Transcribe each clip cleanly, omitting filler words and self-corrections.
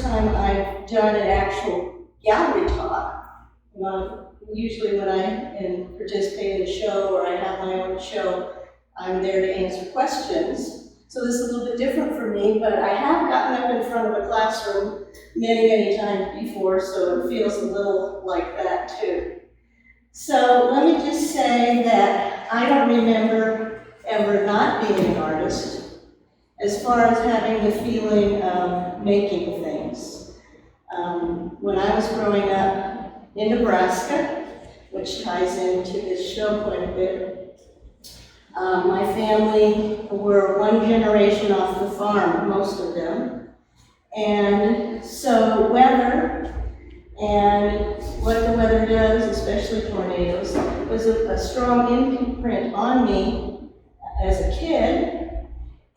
time I've done an actual gallery talk. Usually when I participate in a show or I have my own show, I'm there to answer questions. So this is a little bit different for me, but I have gotten up in front of a classroom many, many times before, so it feels a little like that too. So let me just say that I don't remember ever not being an artist as far as having the feeling of making things. When I was growing up in Nebraska, which ties into this show quite a bit, my family were one generation off the farm, most of them. And so weather and what the weather does, especially tornadoes, was a strong imprint on me as a kid.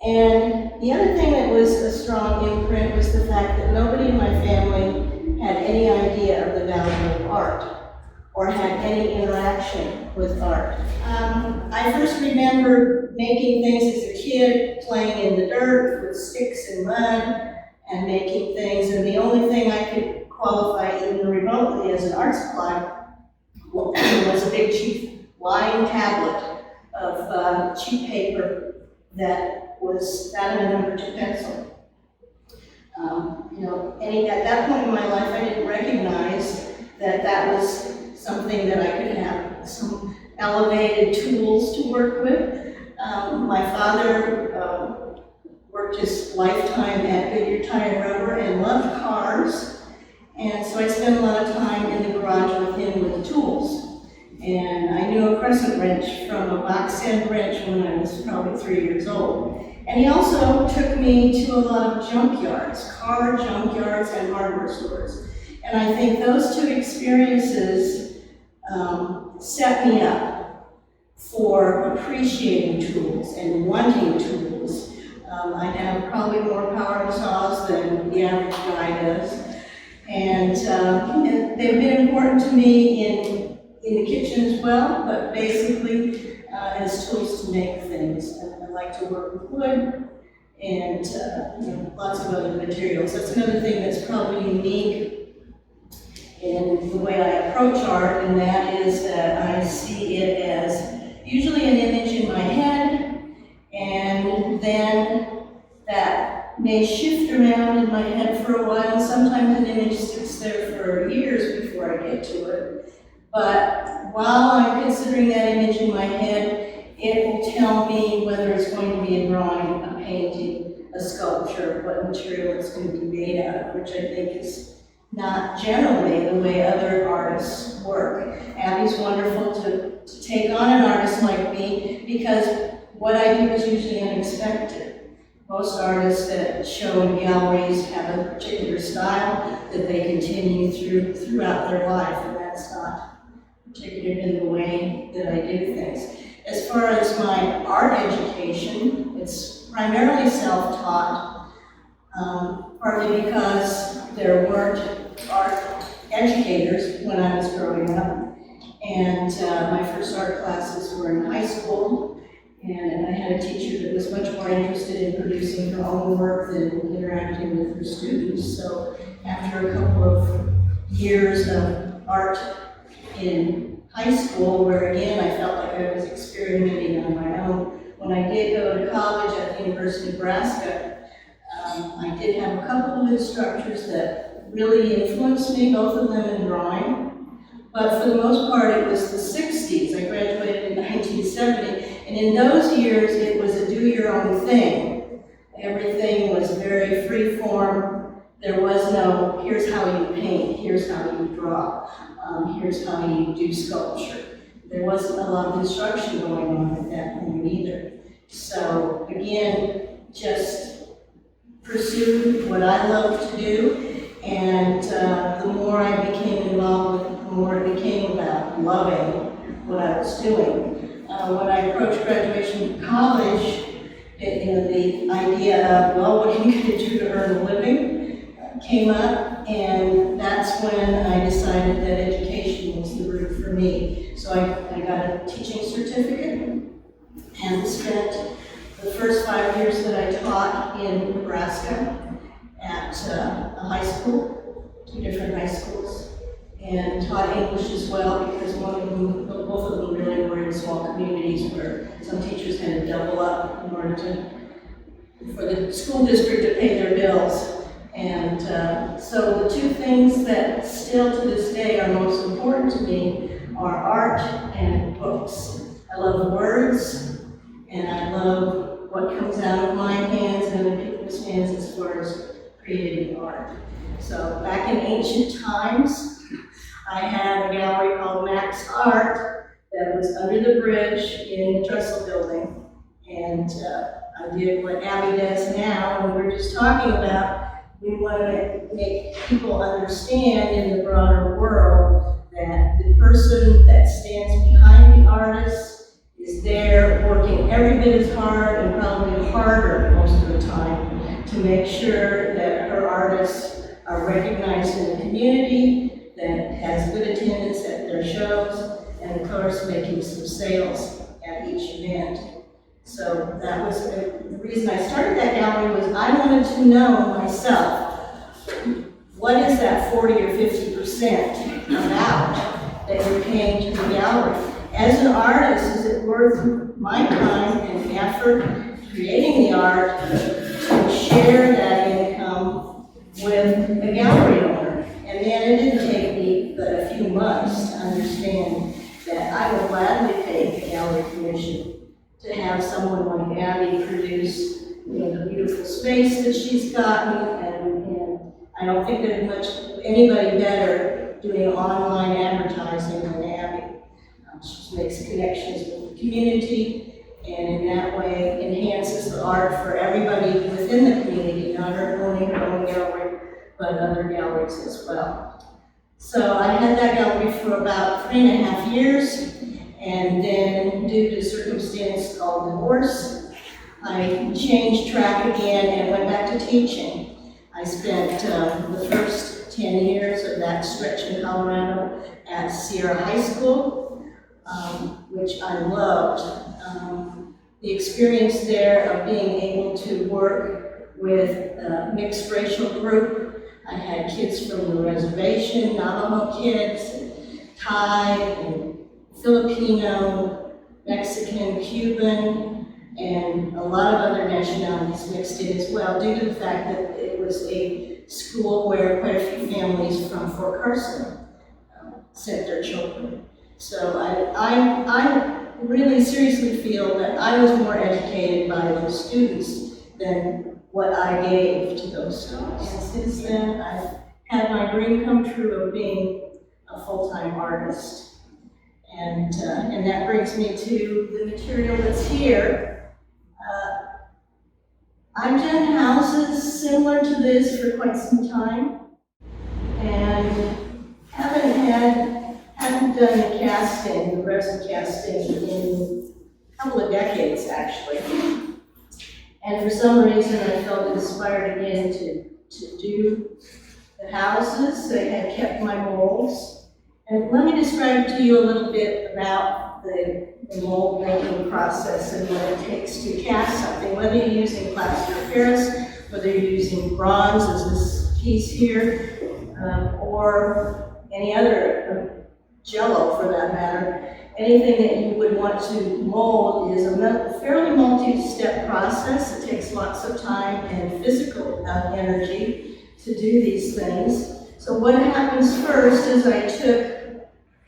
And the other thing that was a strong imprint was the fact that nobody in my family had any idea of the value of art or had any interaction with art. I first remember making things as a kid, playing in the dirt with sticks and mud and making things, and the only thing I could qualify even remotely as an art supply was a big cheap lying tablet of cheap paper that was that and a number 2 pencil. At that point in my life, I didn't recognize that that was something that I could have some elevated tools to work with. My father worked his lifetime at Goodyear Tire and Rubber and loved cars, and so I spent a lot of time in the garage with him with the tools. And I knew a crescent wrench from a box end wrench when I was probably 3 years old. And he also took me to a lot of junkyards, car junkyards and hardware stores. And I think those 2 experiences set me up for appreciating tools and wanting tools. I have probably more power saws than the average guy does. And they've been important to me in the kitchen as well, but basically as tools to make things. I like to work with wood and lots of other materials. That's another thing that's probably unique in the way I approach art, and that is that I see it as usually an image in my head, and then that may shift around in my head for a while. Sometimes an image sits there for years before I get to it. But while I'm considering that image in my head, it will tell me whether it's going to be a drawing, a painting, a sculpture, what material it's going to be made out of, which I think is not generally the way other artists work. Abby's wonderful to take on an artist like me because what I do is usually unexpected. Most artists that show in galleries have a particular style that they continue throughout their life, and that's not particular in the way that I do things. As far as my art education, it's primarily self-taught, partly because there weren't art educators when I was growing up. And my first art classes were in high school, and I had a teacher that was much more interested in producing her own work than interacting with her students. So after a couple of years of art in high school, where again I felt like I was experimenting on my own, when I did go to college at the University of Nebraska, I did have a couple of instructors that really influenced me, both of them in drawing. But for the most part, it was the 60s. I graduated in 1970, and in those years, it was a do-your-own thing. Everything was very free-form. There was no, here's how you paint, here's how you draw, here's how you do sculpture. There wasn't a lot of instruction going on at that point either. So again, just pursued what I love to do, and the more I became involved with it, the more it became about loving what I was doing. When I approached graduation from college, the idea of, well, what are you going to do to earn a living came up, and that's when I decided that education was the route for me. So I got a teaching certificate and spent the first 5 years that I taught in Nebraska at a high school, 2 different high schools, and taught English as well because both of them really were in small communities where some teachers had to double up in order for the school district to pay their bills. And so the 2 things that still to this day are most important to me are art and books. I love words, and I love what comes out of my hands and other people's hands as far as creating art. So back in ancient times, I had a gallery called Max Art that was under the bridge in the Trestle building. And I did what Abby does now, and we're just talking about we want to make people understand in the broader world that the person that stands behind the artist is there working every bit as hard and probably harder most of the time to make sure that her artists are recognized in the community, that has good attendance at their shows, and of course making some sales at each event. So that was the reason I started that gallery was I wanted to know myself, what is that 40 or 50% about that you're paying to the gallery? As an artist, is it worth my time and effort creating the art to share that income with a gallery owner? And then it didn't take me but a few months to understand that I would gladly pay the gallery commission to have someone like Abby produce, the beautiful space that she's gotten, and I don't think there's anybody better doing online advertising than Abby. She makes connections with the community, and in that way enhances the art for everybody within the community, not only her own gallery, but other galleries as well. So I had that gallery for about 3.5 years. And then, due to a circumstance called divorce, I changed track again and went back to teaching. I spent the first 10 years of that stretch in Colorado at Sierra High School, which I loved. The experience there of being able to work with a mixed racial group. I had kids from the reservation, Navajo kids, Thai, and Filipino, Mexican, Cuban, and a lot of other nationalities mixed in as well, due to the fact that it was a school where quite a few families from Fort Carson sent their children. So I really seriously feel that I was more educated by those students than what I gave to those students. And since then, I've had my dream come true of being a full-time artist. And that brings me to the material that's here. I've done houses similar to this for quite some time, and haven't done the casting, the resin casting, in a couple of decades actually. And for some reason, I felt inspired again to do the houses. I had kept my molds. And let me describe to you a little bit about the mold making process and what it takes to cast something, whether you're using plaster of Paris, whether you're using bronze, as this piece here, or any other Jello for that matter. Anything that you would want to mold is a fairly multi-step process. It takes lots of time and physical energy to do these things. So what happens first is I took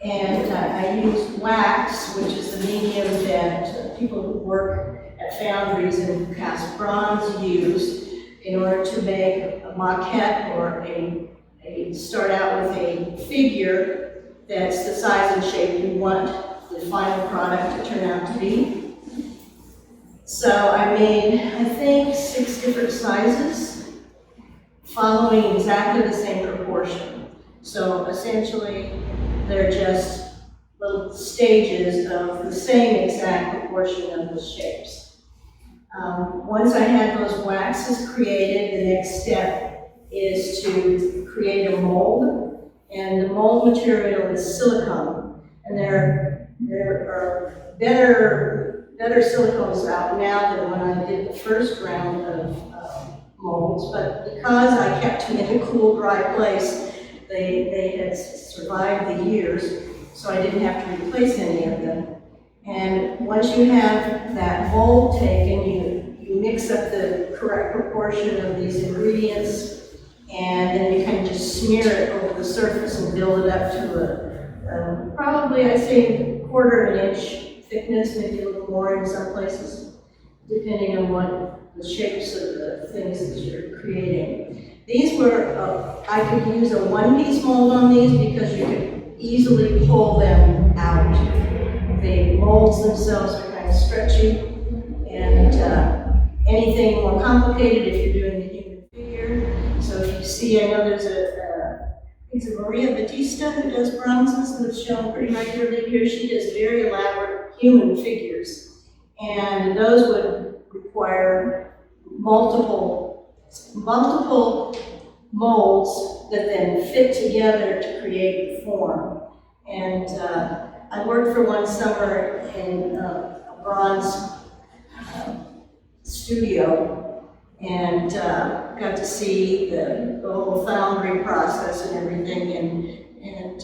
and I used wax, which is the medium that people who work at foundries and cast bronze use in order to make a maquette or start out with a figure that's the size and shape you want the final product to turn out to be. So I made, I think, 6 different sizes, following exactly the same proportion. So essentially, they're just little stages of the same exact proportion of the shapes. Once I had those waxes created, the next step is to create a mold, and the mold material is silicone. And there are better silicones out now than when I did the first round of molds, but because I kept them in a cool, dry place, they had survived the years, so I didn't have to replace any of them. And once you have that mold taken, you mix up the correct proportion of these ingredients, and then you kind of just smear it over the surface and build it up to probably, I'd say, 1/4 inch thickness, maybe a little more in some places, depending on what the shapes of the things that you're creating. These were, I could use a one-piece mold on these because you could easily pull them out. The molds themselves are kind of stretchy, and anything more complicated if you're doing the human figure. So if you see, I know there's it's a Maria Batista who does bronzes that's shown pretty regularly here. She does very elaborate human figures, and those would require multiple molds that then fit together to create the form. And I worked for one summer in a bronze studio, and got to see the whole foundry process and everything, and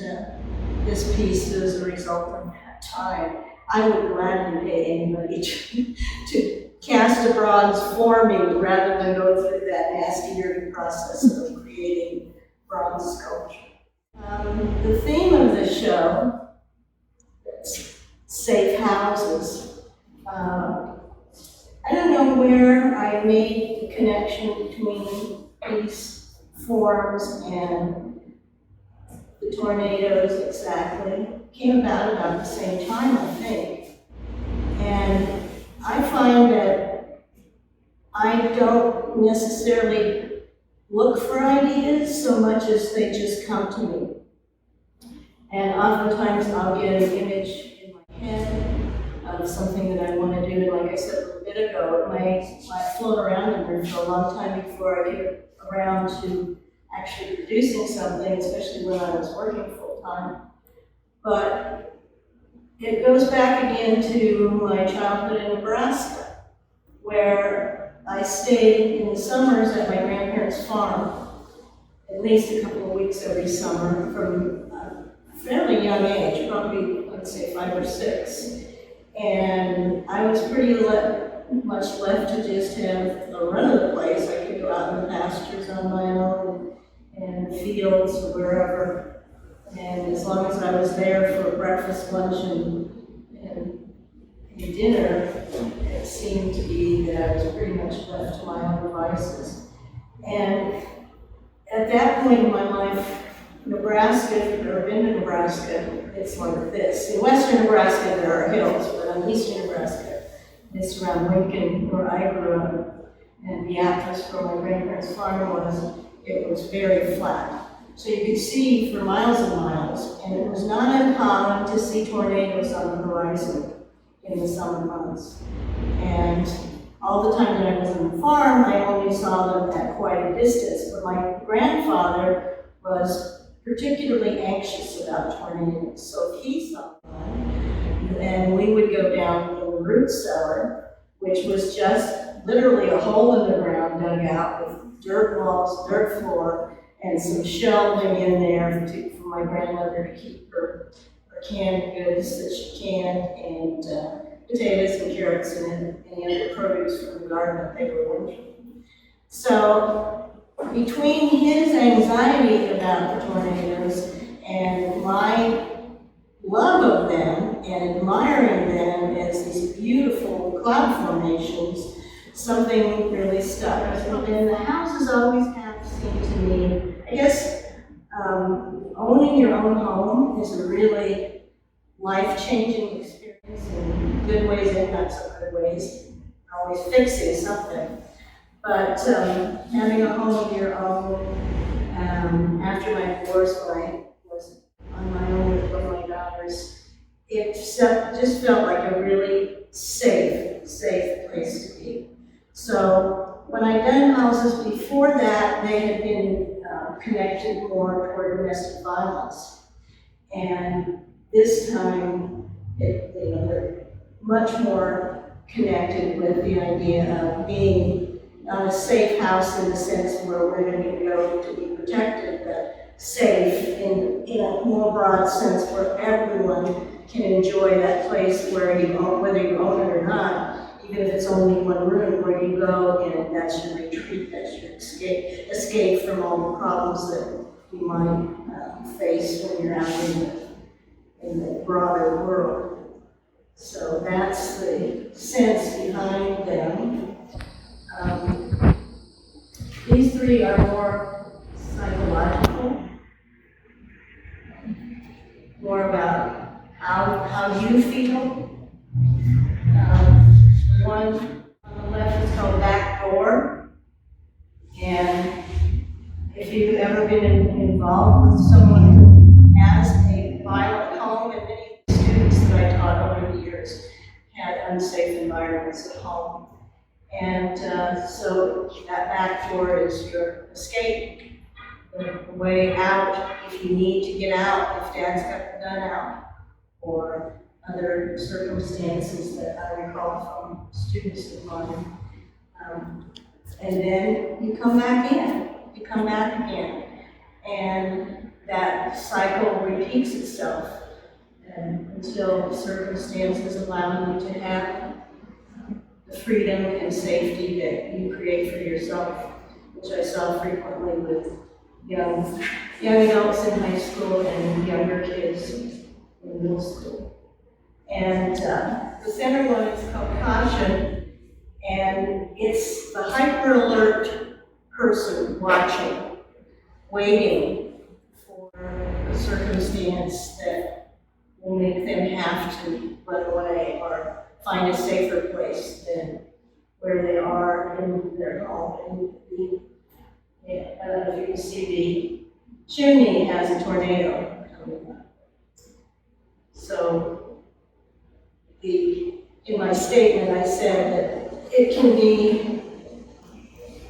this piece is a result of that time. I would gladly pay anybody to cast a bronze for me rather than go through that nasty, dirty process of creating bronze sculpture. The theme of the show, safe houses. I don't know where I made the connection between these forms and the tornadoes exactly. It came about the same time, I think. And I find that I don't necessarily look for ideas so much as they just come to me. And oftentimes I'll get an image in my head of something that I want to do, and like I said a little bit ago, it might float around in there for a long time before I get around to actually producing something, especially when I was working full time. But it goes back again to my childhood in Nebraska, where I stayed in the summers at my grandparents' farm, at least a couple of weeks every summer from a fairly young age, probably, let's say 5 or 6. And I was pretty much left to just have the run of the place. I could go out in the pastures on my own, and fields or wherever. And as long as I was there for breakfast, lunch, and dinner, it seemed to be that I was pretty much left to my own devices. And at that point in my life, Nebraska, if you've ever been to Nebraska, it's like this. In western Nebraska, there are hills, but in eastern Nebraska, it's around Lincoln, where I grew up, and Beatrice, where my grandparents' farm was, it was very flat. So you could see for miles and miles, and it was not uncommon to see tornadoes on the horizon in the summer months. And all the time that I was on the farm, I only saw them at quite a distance, but my grandfather was particularly anxious about tornadoes. So if he saw one, and we would go down in the root cellar, which was just literally a hole in the ground dug out with dirt walls, dirt floor, and some shelving in there for my grandmother to keep her canned goods that she canned, and potatoes and carrots and any other produce from the garden that they were wintering. So between his anxiety about the tornadoes and my love of them and admiring them as these beautiful cloud formations, something really stuck. And the houses always have seemed to me, I guess, owning your own home is a really life-changing experience in good ways and not so good ways. Always fixing something. But having a home of your own, after my divorce, when I was on my own with one of my daughters, it just felt like a really safe place to be. So when I'd done houses before that, they had been connected more toward domestic violence. And this time, they're much more connected with the idea of being not a safe house in the sense where we're going to go to be protected, but safe in a more broad sense where everyone can enjoy that place where you own, whether you own it or not, even if it's only one room where you go and that's your retreat, that's your escape from all the problems that you might face when you're out in the broader world. So that's the sense behind them. These three are more psychological, more about how you feel. One on the left is called Back Door, and if you've ever been involved with someone who has a violent home, and many students that I taught over the years had unsafe environments at home. And so that back door is your escape, the way out if you need to get out, if Dad's got the gun out, or other circumstances that I recall from students of mine. And then you come back in, you come back again, and that cycle repeats itself until circumstances allow you to have the freedom and safety that you create for yourself, which I saw frequently with young adults in high school and younger kids in middle school. And the center one is called Caution, and it's the hyper-alert person watching, waiting for a circumstance that will make them have to run away or find a safer place than where they are in their home. And I don't know if you can see the chimney has a tornado coming up. So in my statement I said that it can be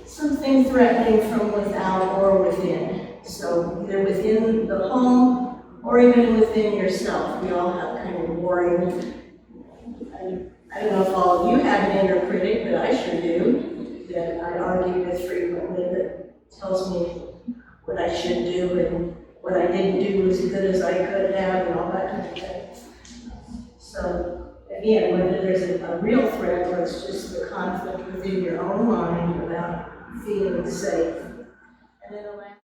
something threatening from without or within. So either within the home or even within yourself. We all have kind of warring. I don't know if all of you have an inner critic, but I sure do, that I argue with frequently, that tells me what I should do and what I didn't do as good as I could have and all that kind of thing. So again, whether there's a real threat or it's just the conflict within your own mind about feeling safe. And then the last